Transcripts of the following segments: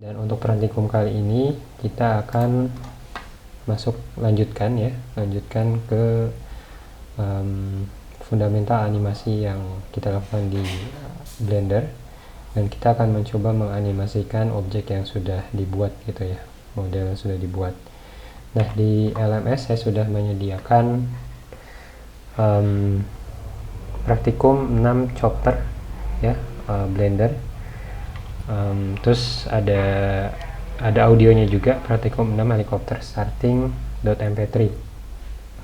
Dan untuk praktikum kali ini kita akan lanjutkan ke fundamental animasi yang kita lakukan di Blender, dan kita akan mencoba menganimasikan objek yang sudah dibuat gitu ya, model yang sudah dibuat. Nah, di LMS saya sudah menyediakan praktikum 6 chapter ya, Blender. Terus ada audionya juga, praktikum 6 helikopter starting.mp3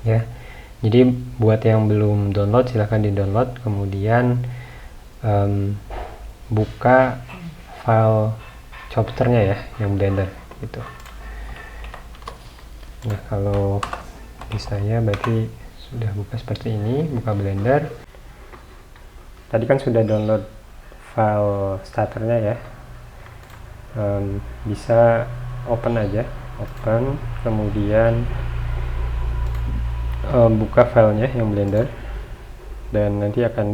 ya. Jadi buat yang belum download silahkan di download, kemudian buka file chapternya ya yang Blender gitu. Nah, kalau di saya berarti sudah buka seperti ini, buka Blender. Tadi kan sudah download file starternya ya. Bisa open aja, kemudian buka filenya yang Blender, dan nanti akan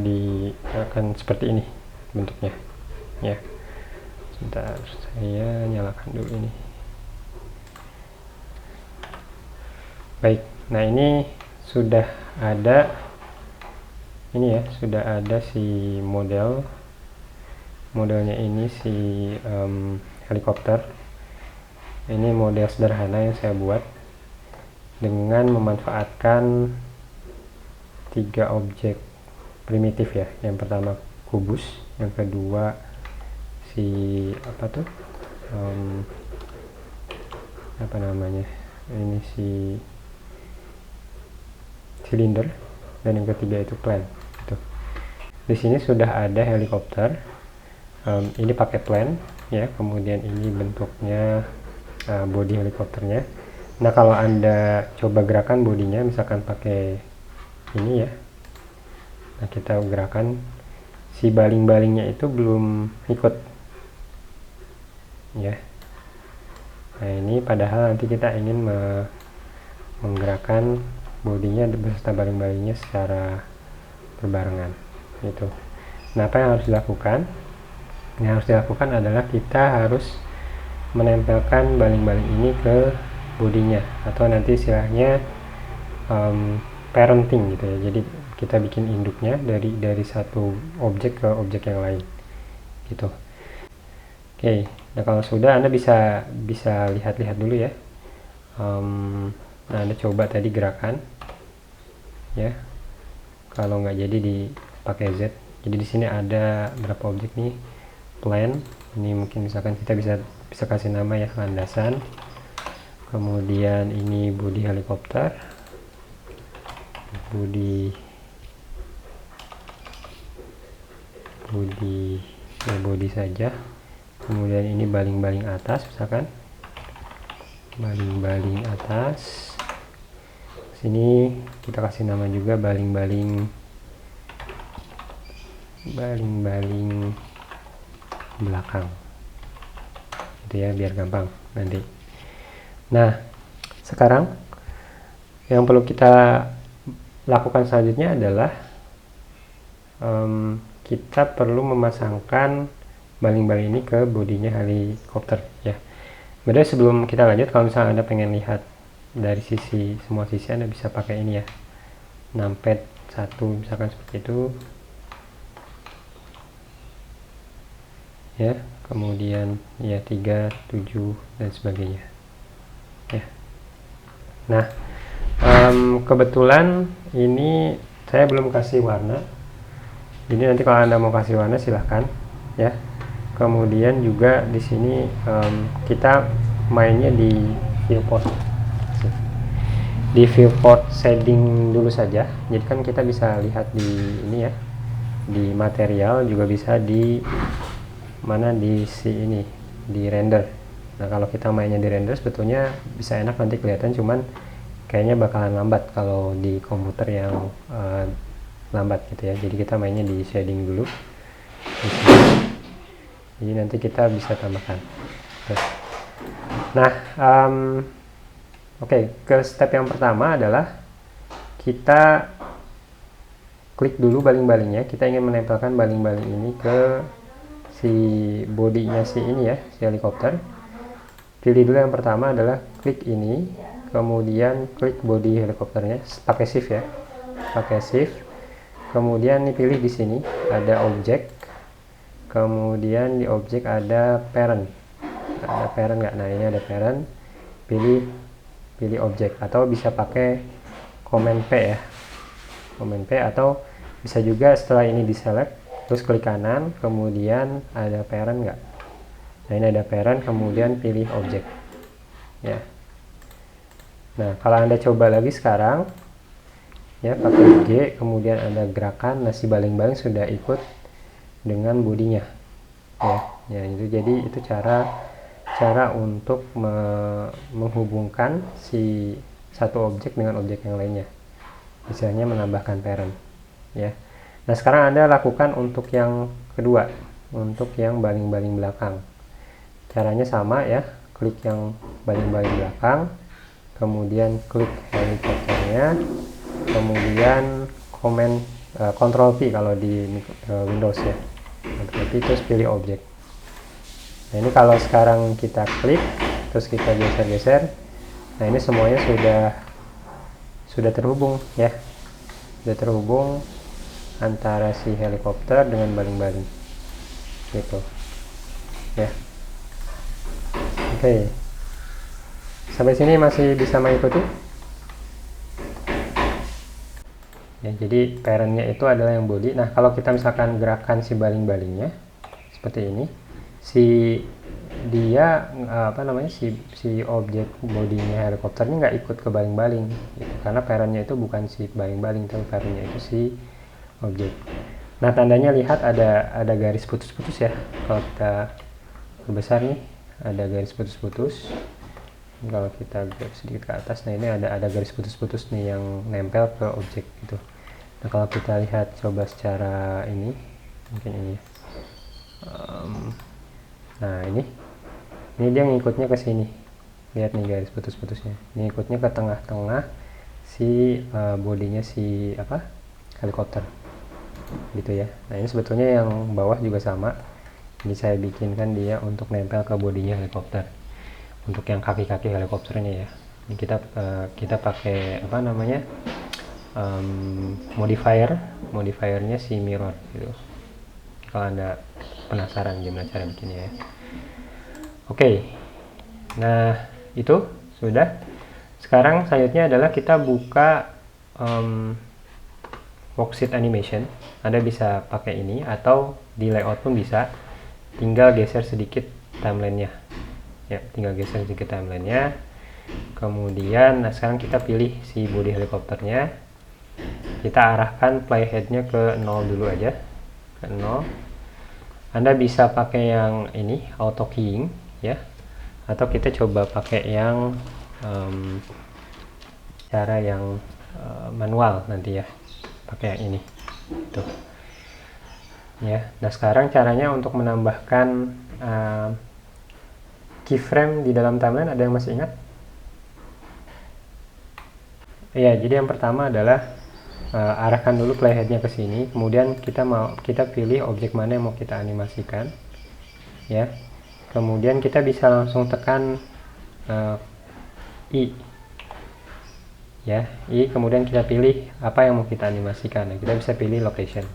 seperti ini bentuknya ya. Sebentar, saya nyalakan dulu ini. Baik, nah ini sudah ada si modelnya ini, si helikopter. Ini model sederhana yang saya buat dengan memanfaatkan 3 objek primitif ya. Yang pertama kubus, yang kedua si ini si silinder, dan yang ketiga itu plane gitu. Di sini sudah ada helikopter. Ini pakai plane ya, kemudian ini bentuknya body helikopternya. Nah, kalau Anda coba gerakan bodinya, misalkan pakai ini ya, nah kita gerakan, si baling-balingnya itu belum ikut ya. Nah, ini padahal nanti kita ingin menggerakkan bodinya beserta baling-balingnya secara berbarengan gitu. Nah, apa yang harus dilakukan? Yang harus dilakukan adalah kita harus menempelkan baling-baling ini ke bodinya, atau nanti istilahnya parenting gitu ya. Jadi kita bikin induknya dari satu objek ke objek yang lain gitu. Oke, nah kalau sudah, Anda bisa lihat-lihat dulu ya. Nah, Anda coba tadi gerakan ya. Kalau nggak jadi dipakai Z. Jadi di sini ada berapa objek nih? Plane, ini mungkin misalkan kita bisa kasih nama ya, landasan. Kemudian ini body helikopter, body saja. Kemudian ini baling-baling atas, misalkan baling-baling atas. Sini kita kasih nama juga baling-baling belakang gitu ya, biar gampang nanti. Nah, sekarang yang perlu kita lakukan selanjutnya adalah kita perlu memasangkan baling-baling ini ke bodinya helikopter ya. Berarti sebelum kita lanjut, kalau misalnya Anda pengen lihat dari semua sisi, Anda bisa pakai ini ya, numpad 1 misalkan seperti itu ya, kemudian ya 3, 7 dan sebagainya ya. Nah, kebetulan ini saya belum kasih warna, jadi nanti kalau Anda mau kasih warna silahkan ya. Kemudian juga di sini kita mainnya di viewport shading dulu saja. Jadi kan kita bisa lihat di ini ya, di material, juga bisa di render. Nah, kalau kita mainnya di render sebetulnya bisa enak, nanti kelihatan, cuman kayaknya bakalan lambat kalau di komputer yang lambat gitu ya. Jadi kita mainnya di shading dulu. Jadi nanti kita bisa tambahkan. Nah, oke, ke step yang pertama adalah kita klik dulu baling-balingnya. Kita ingin menempelkan baling-baling ini ke si bodinya si ini ya, si helikopter. pilih dulu yang pertama adalah klik ini, kemudian klik body helikopternya pakai shift ya, pakai shift. Kemudian pilih di sini ada objek, kemudian di objek ada parent, nggak? Nah ini ada parent, pilih objek, atau bisa pakai Command P ya, Command P, atau bisa juga setelah ini di select terus klik kanan, kemudian ada parent nggak? Nah ini ada parent, kemudian pilih objek ya. Nah kalau Anda coba lagi sekarang ya, pakai G, kemudian ada gerakan, nah si baling-baling sudah ikut dengan bodinya ya. Itu jadi itu cara untuk menghubungkan si satu objek dengan objek yang lainnya, misalnya menambahkan parent ya. Nah sekarang Anda lakukan untuk yang kedua, untuk yang baling-baling belakang. Caranya sama ya, klik yang baling-baling belakang, kemudian klik helikopternya, kemudian Ctrl P kalau di Windows ya, Ctrl P, terus pilih objek. Nah ini kalau sekarang kita klik terus kita geser-geser, nah ini semuanya sudah terhubung ya, sudah terhubung antara si helikopter dengan baling-baling gitu ya. Oke, sampai sini masih bisa mengikuti ya. Jadi parentnya itu adalah yang body. Nah kalau kita misalkan gerakan si baling-balingnya seperti ini, dia si objek bodinya helikopternya nggak ikut ke baling-baling gitu, karena parentnya itu bukan si baling-baling, tapi parentnya itu si objek. Nah tandanya lihat ada garis putus-putus ya, kalau kita besar nih ada garis putus-putus. Kalau kita grab sedikit ke atas, nah ini ada garis putus-putus nih yang nempel ke objek gitu. Nah kalau kita lihat coba secara ini, mungkin ini nah ini dia ngikutnya ke sini, lihat nih garis putus-putusnya, ini ngikutnya ke tengah-tengah si bodinya si helikopter gitu ya. Nah ini sebetulnya yang bawah juga sama, ini saya bikinkan dia untuk nempel ke bodinya helikopter, untuk yang kaki-kaki helikopternya ya. Ini kita pakai modifiernya si mirror gitu, kalau Anda penasaran gimana cara bikinnya ya. Oke, nah itu sudah. Sekarang selanjutnya adalah kita buka worksheet animation. Anda bisa pakai ini atau di layout pun bisa, tinggal geser sedikit timelinenya ya, kemudian nah sekarang kita pilih si body helikopternya, kita arahkan playheadnya ke 0 dulu aja, ke 0. Anda bisa pakai yang ini auto keying ya, atau kita coba pakai yang cara yang manual nanti ya, pakai yang ini tuh ya. Nah sekarang caranya untuk menambahkan keyframe di dalam timeline, ada yang masih ingat? Ya, jadi yang pertama adalah arahkan dulu playheadnya ke sini, kemudian kita pilih objek mana yang mau kita animasikan ya. Kemudian kita bisa langsung tekan I ya, I, kemudian kita pilih apa yang mau kita animasikan. Nah, kita bisa pilih location.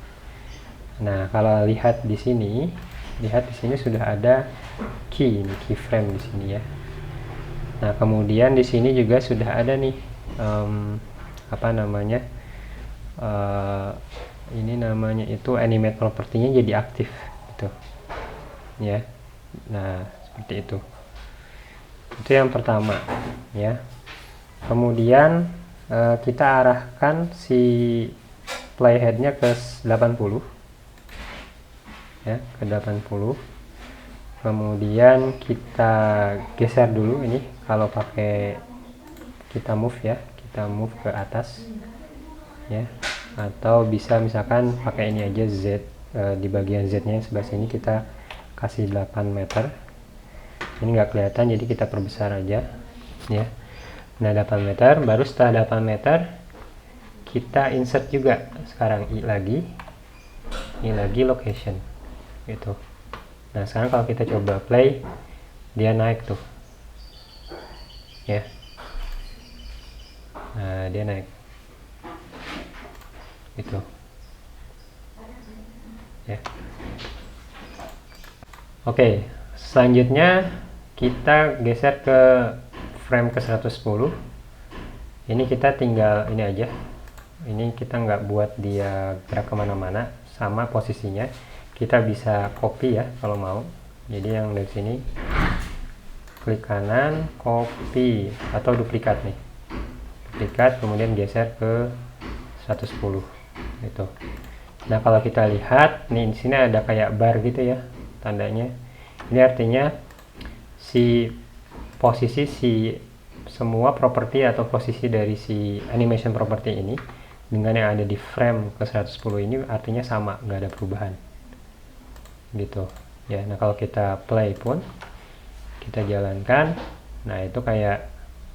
Nah kalau lihat di sini sudah ada keyframe di sini ya. Nah kemudian di sini juga sudah ada nih ini namanya itu animate propertinya jadi aktif gitu ya. Nah seperti itu yang pertama ya. Kemudian kita arahkan si playheadnya ke 80 ya, ke 80. Kemudian kita geser dulu ini, kalau pakai kita move ya, kita move ke atas ya, atau bisa misalkan pakai ini aja Z, di bagian Z nya yang sebelah sini kita kasih 8 meter. Ini nggak kelihatan jadi kita perbesar aja ya. Nah 8 meter, baru setelah 8 meter kita insert juga sekarang I lagi location gitu. Nah sekarang kalau kita coba play, dia naik tuh ya. Nah, dia naik gitu ya. Oke, selanjutnya kita geser ke frame ke 110. Ini kita tinggal ini aja, ini kita nggak buat dia gerak kemana-mana, sama posisinya kita bisa copy ya kalau mau. Jadi yang dari sini klik kanan, copy atau duplikat nih, duplikat kemudian geser ke 110 gitu. Nah kalau kita lihat nih, di sini ada kayak bar gitu ya tandanya. Ini artinya si posisi semua properti atau posisi dari si animation property ini dengan yang ada di frame ke 110 ini artinya sama, nggak ada perubahan gitu ya. Nah kalau kita play pun, kita jalankan, nah itu kayak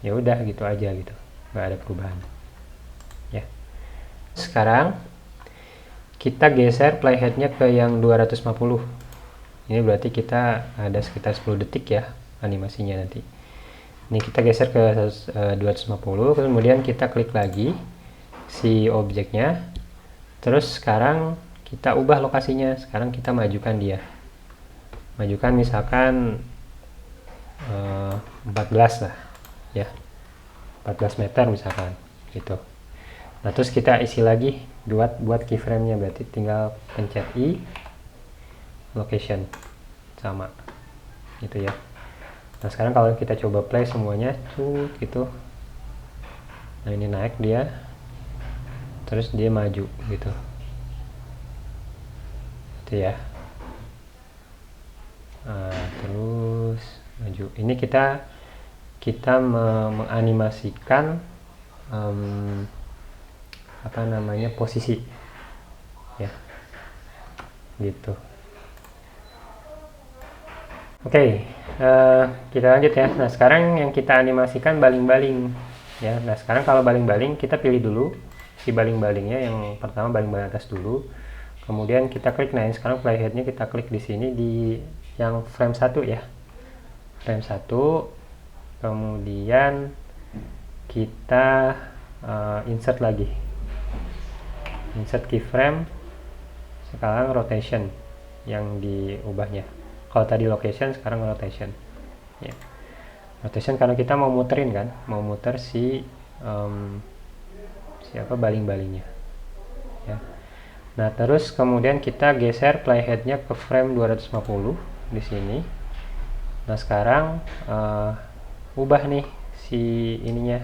ya udah gitu aja gitu, nggak ada perubahan ya. Sekarang kita geser playheadnya ke yang 250. Ini berarti kita ada sekitar 10 detik ya animasinya nanti. Ini kita geser ke 250, kemudian kita klik lagi si objeknya, terus sekarang kita ubah lokasinya. Sekarang kita majukan dia, majukan misalkan 14 lah ya, 14 meter misalkan gitu. Nah terus kita isi lagi buat keyframe nya, berarti tinggal pencet I, location sama gitu ya. Nah sekarang kalau kita coba play semuanya gitu, nah ini naik dia, terus dia maju gitu ya. Nah, terus maju, ini kita menganimasikan apa namanya, posisi ya gitu. Oke, kita lanjut ya. Nah sekarang yang kita animasikan baling-baling ya. Nah sekarang kalau baling-baling kita pilih dulu si baling-balingnya, yang pertama baling-baling atas dulu, kemudian kita klik. Nah sekarang playheadnya kita klik di sini di yang frame 1 ya, frame 1, kemudian kita insert lagi, insert keyframe, sekarang rotation yang diubahnya. Kalau tadi location, sekarang rotation ya. Rotation karena kita mau muterin kan, mau muter si siapa baling-balingnya ya. Nah terus kemudian kita geser playheadnya ke frame 250 di sini. Nah sekarang ubah nih si ininya,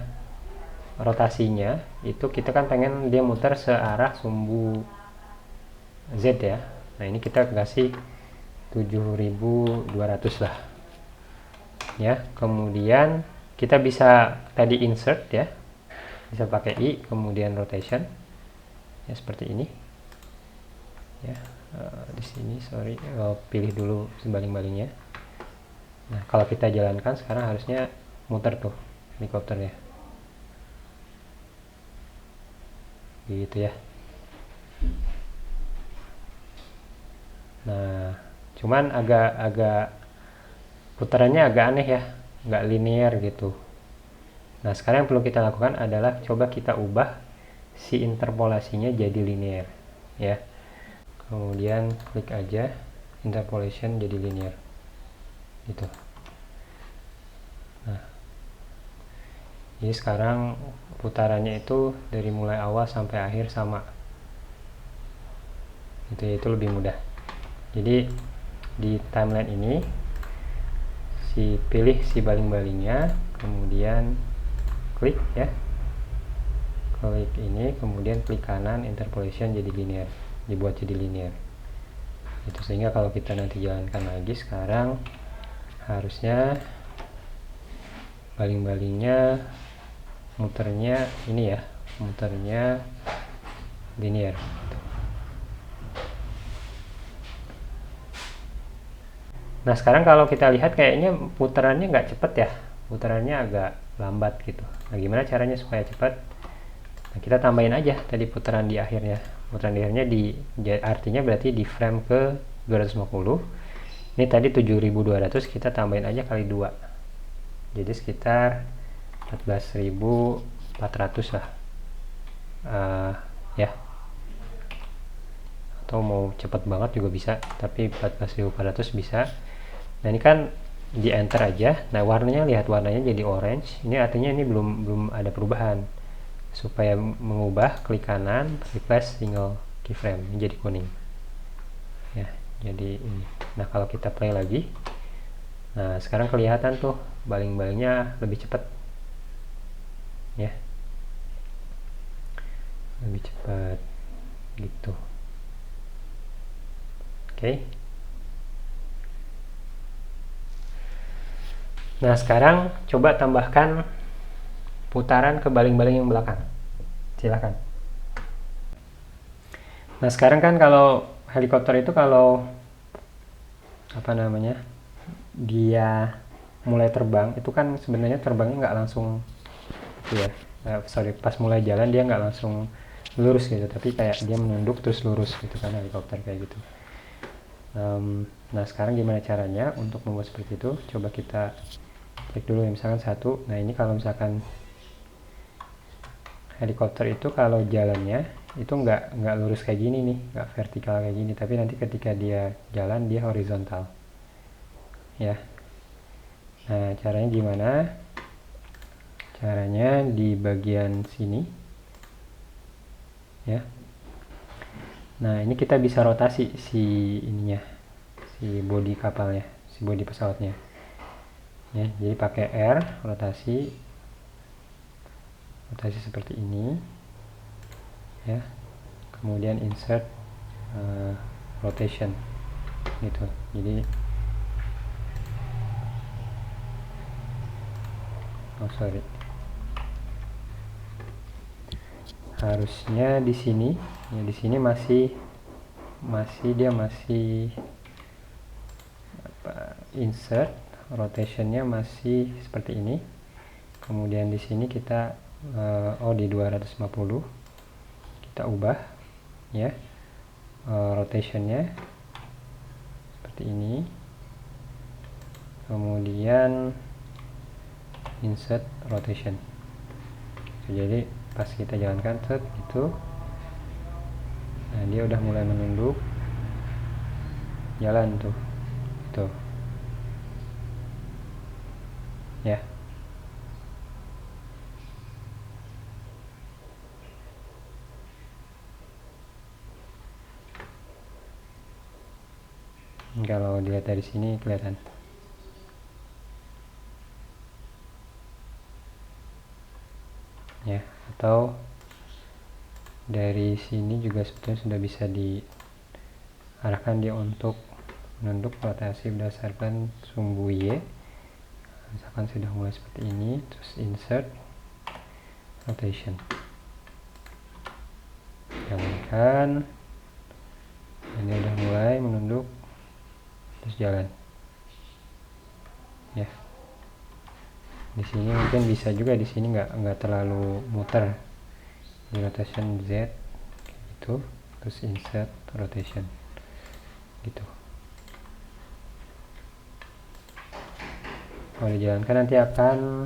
rotasinya itu kita kan pengen dia muter searah sumbu Z ya. Nah ini kita kasih 7200 lah ya. Kemudian kita bisa tadi insert ya, bisa pakai I kemudian rotation ya seperti ini ya. Di sini sorry, pilih dulu sebaling-balingnya. Nah kalau kita jalankan sekarang harusnya muter tuh helikopternya gitu ya. Nah cuman agak putarannya agak aneh ya, nggak linear gitu. Nah sekarang yang perlu kita lakukan adalah coba kita ubah si interpolasinya jadi linear ya. Kemudian klik aja interpolation jadi linear gitu. Nah jadi sekarang putarannya itu dari mulai awal sampai akhir sama gitu ya, itu lebih mudah. Jadi di timeline ini pilih si baling-balingnya, kemudian klik ya, klik ini, kemudian klik kanan interpolation jadi linear, dibuat jadi linear itu. Sehingga kalau kita nanti jalankan lagi, sekarang harusnya baling-balingnya muternya ini ya, muternya linear. Nah sekarang kalau kita lihat kayaknya putarannya nggak cepet ya, putarannya agak lambat gitu. Nah gimana caranya supaya cepat? Nah, kita tambahin aja tadi putaran di akhirnya. Putaran di akhirnya artinya berarti di frame ke 250. Ini tadi 7200, kita tambahin aja kali 2. Jadi sekitar 14.400 lah, ya, atau mau cepet banget juga bisa, tapi 14.400 bisa. Nah ini kan di enter aja. Nah warnanya, lihat warnanya jadi orange, ini artinya ini belum ada perubahan. Supaya mengubah, klik kanan, replace single keyframe, ini jadi kuning ya, jadi ini. Nah kalau kita play lagi, nah sekarang kelihatan tuh baling-balingnya lebih cepat ya, lebih cepat gitu. Oke. Nah sekarang coba tambahkan putaran ke baling-baling yang belakang, silahkan. Nah sekarang kan kalau helikopter itu, kalau apa namanya, dia mulai terbang itu kan sebenarnya terbangnya nggak langsung ya, pas mulai jalan dia nggak langsung lurus gitu, tapi kayak dia menunduk terus lurus gitu kan, helikopter kayak gitu. Nah sekarang gimana caranya untuk membuat seperti itu, coba kita klik dulu ya, misalkan 1. Nah ini kalau misalkan helikopter itu kalau jalannya itu nggak lurus kayak gini nih, nggak vertikal kayak gini, tapi nanti ketika dia jalan dia horizontal ya. Nah caranya gimana? Caranya di bagian sini ya. Nah ini kita bisa rotasi si ininya, si bodi kapalnya, si bodi pesawatnya ya. Jadi pakai R, rotasi seperti ini ya, kemudian insert rotation gitu. Jadi harusnya di sini ya, di sini masih dia masih insert rotationnya masih seperti ini. Kemudian di sini kita di 250 kita ubah ya, rotationnya seperti ini. Kemudian insert rotation. Jadi pas kita jalankan set gitu, nah dia udah mulai menunduk, jalan tuh ya. Kalau dilihat dari sini kelihatan ya, atau dari sini juga sebetulnya sudah bisa diarahkan dia untuk menunduk rotasi berdasarkan sumbu Y. Misalkan sudah mulai seperti ini, terus insert rotation, jalankan, ini udah mulai menunduk terus jalan ya. Di sini mungkin bisa juga, di sini nggak terlalu muter, di rotation Z gitu, terus insert rotation gitu. Kalau dijalankan nanti akan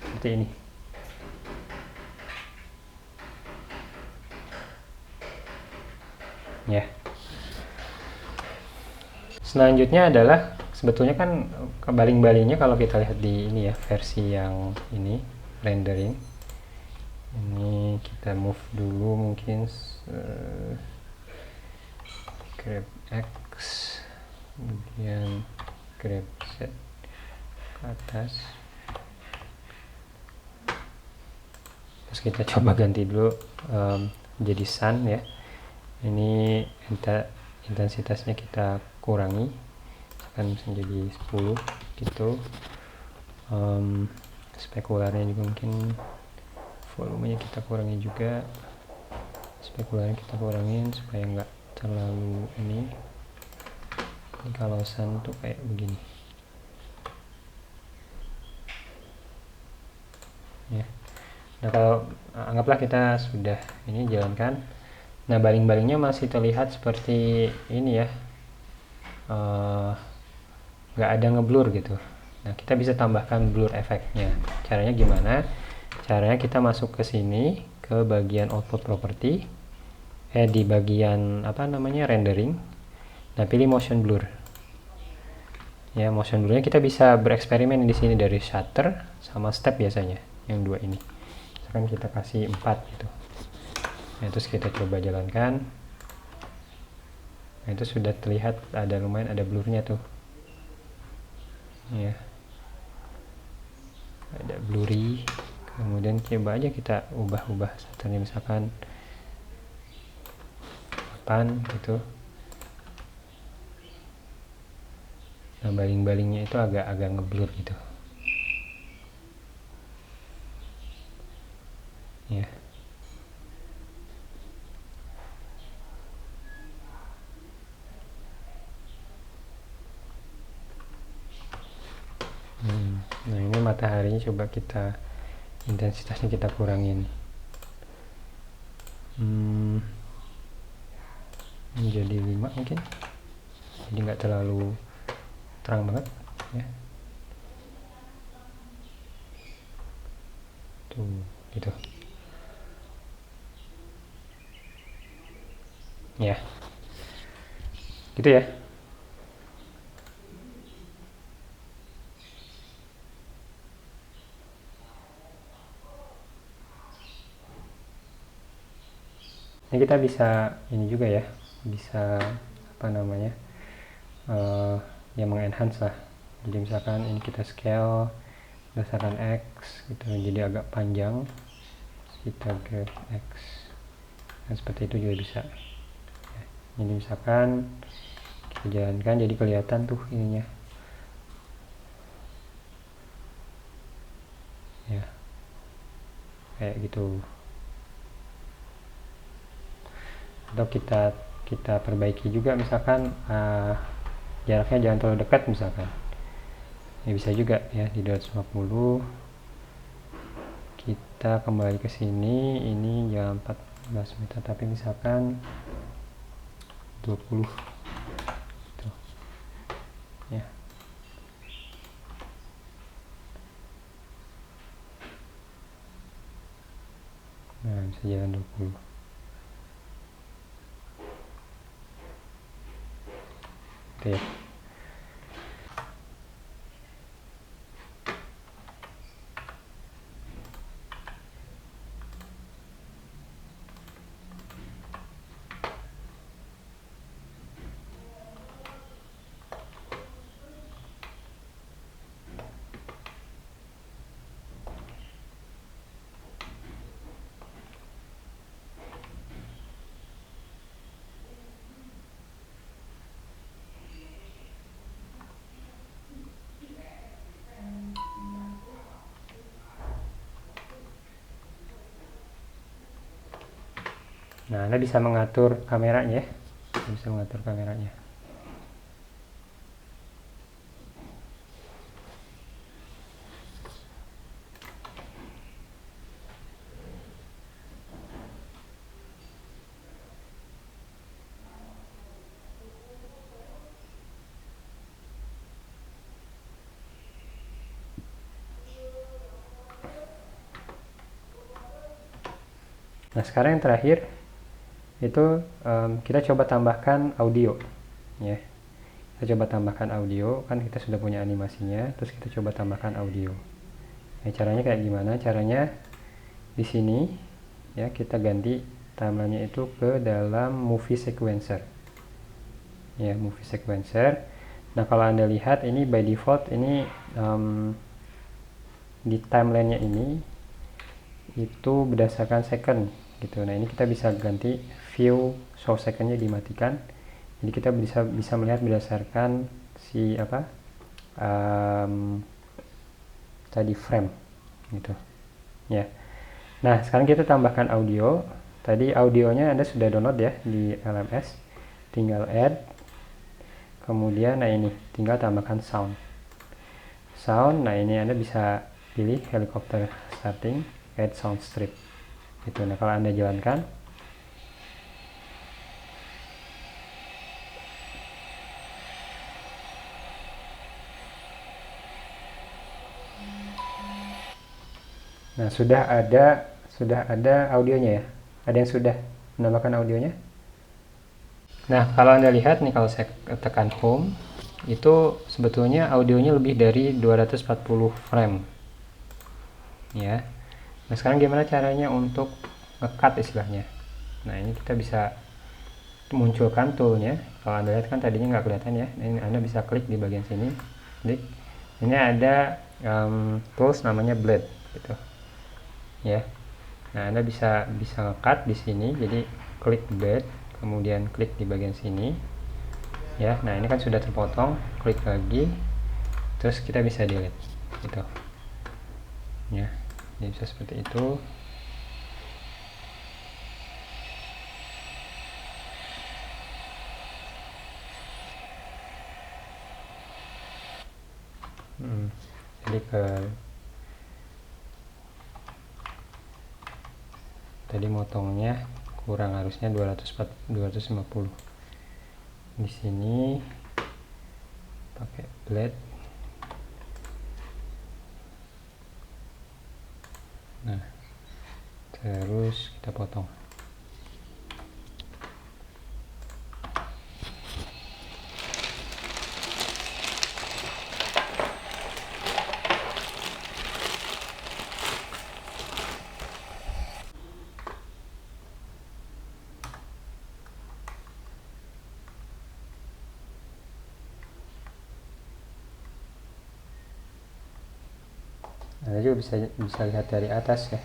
seperti ini ya. Selanjutnya adalah sebetulnya kan baling-balingnya kalau kita lihat di ini ya, versi yang ini rendering ini, kita move dulu mungkin grab X, kemudian grab Z ke atas, terus kita coba ganti dulu jadi sun ya. Ini intensitasnya kita kurangi, akan menjadi 10 gitu. Spekularnya juga mungkin volumenya kita kurangi juga, spekularnya kita kurangin supaya nggak terlalu ini kalau sun tuh kayak begini ya. Nah kalau anggaplah kita sudah ini jalankan, nah baling-balingnya masih terlihat seperti ini ya, nggak ada ngeblur gitu, Nah, kita bisa tambahkan blur efeknya. Caranya gimana? Caranya kita masuk ke sini, ke bagian output property, di bagian apa namanya rendering. Nah, pilih motion blur. Ya, motion blurnya kita bisa bereksperimen di sini dari shutter sama step biasanya, yang dua ini. Misalkan kita kasih 4 gitu. Nah, terus kita coba jalankan. Nah, itu sudah terlihat ada lumayan ada blurnya tuh. Ya. Ada blurry. Kemudian coba aja kita ubah-ubah shutternya misalkan 8 gitu. Nah, baling-balingnya itu agak ngeblur gitu. Ya. Nah, ini mataharinya coba kita intensitasnya kita kurangin. Menjadi 5 mungkin. Jadi nggak terlalu terang banget ya. Tuh, gitu. Ya. Gitu ya. Ini kita bisa ini juga ya, bisa apa namanya, yang mengenhance lah. Jadi misalkan ini kita scale berdasarkan X gitu, jadi agak panjang, kita ke X, dan seperti itu juga bisa. Jadi misalkan kita jalankan, jadi kelihatan tuh ininya ya, kayak gitu. Atau kita perbaiki juga misalkan jaraknya jangan terlalu dekat misalkan ya, bisa juga ya di 250. Kita kembali ke sini, ini jangan 14 meter tapi misalkan 20 tuh ya. Nah, bisa jalan 20. Oke. Nah, Anda bisa mengatur kameranya ya. Bisa mengatur kameranya. Nah, sekarang yang terakhir itu kita coba tambahkan audio ya. Kita coba tambahkan audio, kan kita sudah punya animasinya, terus kita coba tambahkan audio. Nah, caranya kayak gimana? Caranya di sini ya, kita ganti timeline-nya itu ke dalam movie sequencer. Ya, movie sequencer. Nah, kalau Anda lihat ini by default ini di timeline-nya ini itu berdasarkan second gitu. Nah, ini kita bisa ganti view show second-nya dimatikan. Jadi kita bisa melihat berdasarkan si apa tadi frame gitu ya. Nah, sekarang kita tambahkan audio. Tadi audionya Anda sudah download ya di LMS, tinggal add, kemudian nah ini tinggal tambahkan sound. Nah ini Anda bisa pilih helikopter starting, add sound strip gitu. Nah, kalau Anda jalankan, Nah, sudah ada audionya ya. Ada yang sudah menambahkan audionya? Nah, kalau Anda lihat nih, kalau saya tekan home, itu sebetulnya audionya lebih dari 240 frame. Ya. Nah, sekarang gimana caranya untuk nge-cut istilahnya? Nah, ini kita bisa munculkan toolnya. Kalau Anda lihat kan tadinya nggak kelihatan ya. Nah, ini Anda bisa klik di bagian sini. Klik. Ini ada tools namanya blade gitu. Ya. Nah, Anda bisa nge-cut di sini. Jadi klik blade, kemudian klik di bagian sini. Ya. Nah, ini kan sudah terpotong. Klik lagi. Terus kita bisa delete gitu. Ya. Jadi bisa seperti itu. Jadi tadi motongnya kurang, harusnya 250. Di sini pakai blade. Nah, terus kita potong. Anda juga bisa lihat dari atas ya.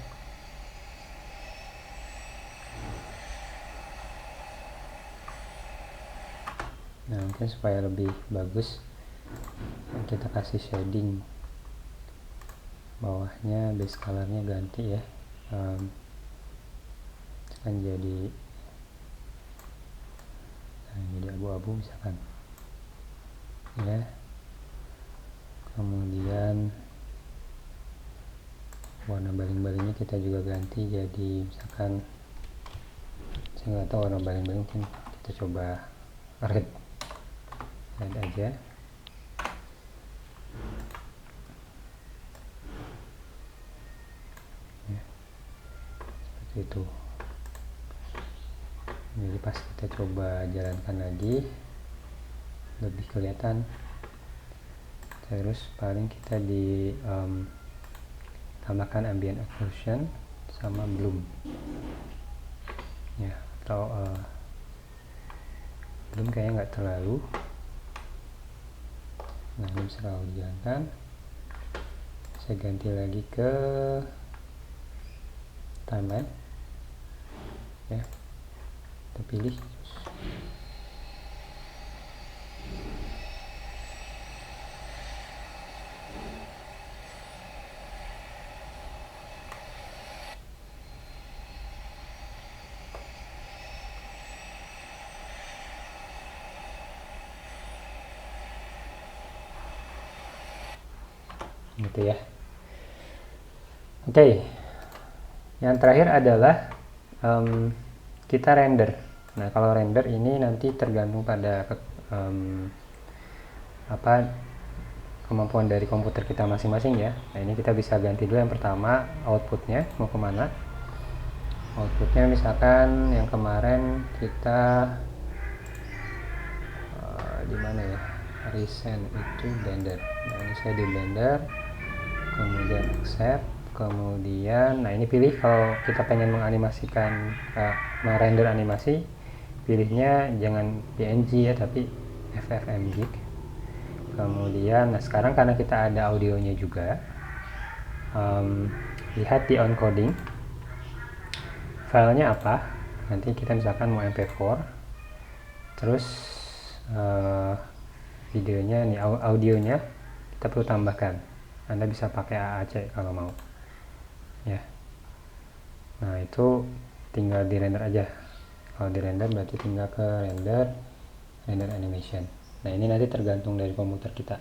Nah, mungkin supaya lebih bagus kita kasih shading bawahnya, base colornya ganti ya. Kan jadi abu-abu misalkan ya. Kemudian warna baling-balingnya kita juga ganti jadi misalkan, saya nggak tahu warna baling-baling, mungkin kita coba red aja ya, seperti itu. Jadi pas kita coba jalankan lagi lebih kelihatan. Terus paling kita tambahkan ambient occlusion sama bloom ya, atau bloom kayaknya nggak terlalu. Nah, ini bisa kalau dijalankan, saya ganti lagi ke timeline ya, kita pilih gitu ya. Oke, yang terakhir adalah kita render. Nah, kalau render ini nanti tergantung pada kemampuan dari komputer kita masing-masing ya. Nah, ini kita bisa ganti dulu. Yang pertama, outputnya mau kemana. Outputnya misalkan yang kemarin kita di mana ya, recent itu Blender. Nah, ini saya di Blender, kemudian accept, kemudian nah ini pilih kalau kita pengen menganimasikan, merender animasi, pilihnya jangan PNG ya, tapi FFmpeg. Kemudian nah sekarang karena kita ada audionya juga, lihat di encoding filenya apa. Nanti kita misalkan mau MP4, terus videonya nih, audionya kita perlu tambahkan. Anda bisa pakai AAC kalau mau ya. Nah, itu tinggal di render aja. Kalau di render berarti tinggal ke render animation. Nah, ini nanti tergantung dari komputer kita.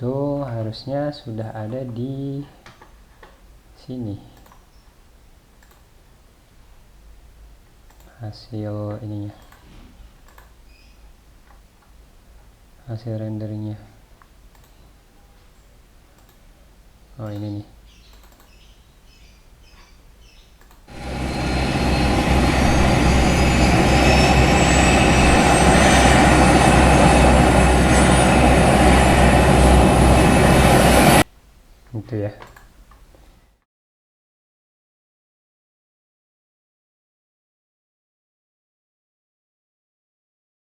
itu harusnya sudah ada di sini hasil ininya, hasil renderingnya. Oh ini nih.